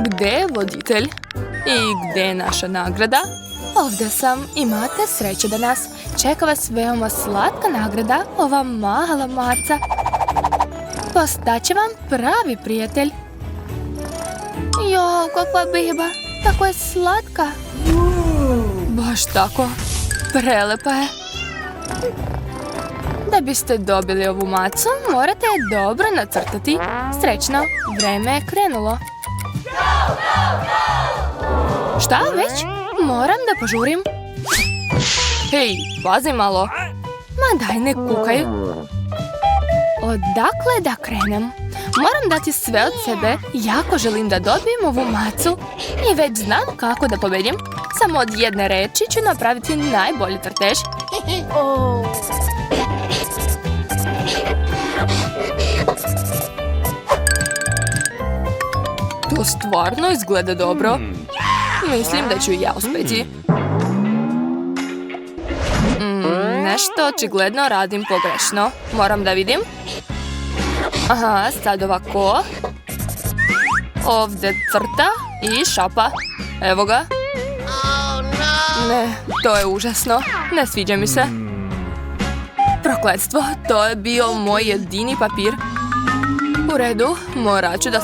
Gdje je voditelj? I gdje je naša nagrada? Ovdje sam. Imate sreće danas. Čeka vas veoma slatka nagrada, ova mala maca. Postaće vam pravi prijatelj. Jo, kakva beba. Tako je slatka. Baš tako. Prelepa je. Da biste dobili ovu macu, morate je dobro nacrtati. Srećno, vreme je krenulo. Šta već? Moram da požurim. Hej, pazi malo. Ma daj, ne kukaj. Odakle da krenem? Moram dati sve od sebe. Jako želim da dobijem ovu macu. I već znam kako da pobedim. Samo od jedne reči ću napraviti najbolji crtež. To stvarno izgleda dobro. Mislim da ću i ja uspjeti. Nešto očigledno radim pogrešno. Moram da vidim. Aha, sad ovako. Ovdje crta i šapa. Evo ga. Ne, to je užasno. Ne sviđa mi se. Prokletstvo, to je bio moj jedini papir. U redu, morat ću da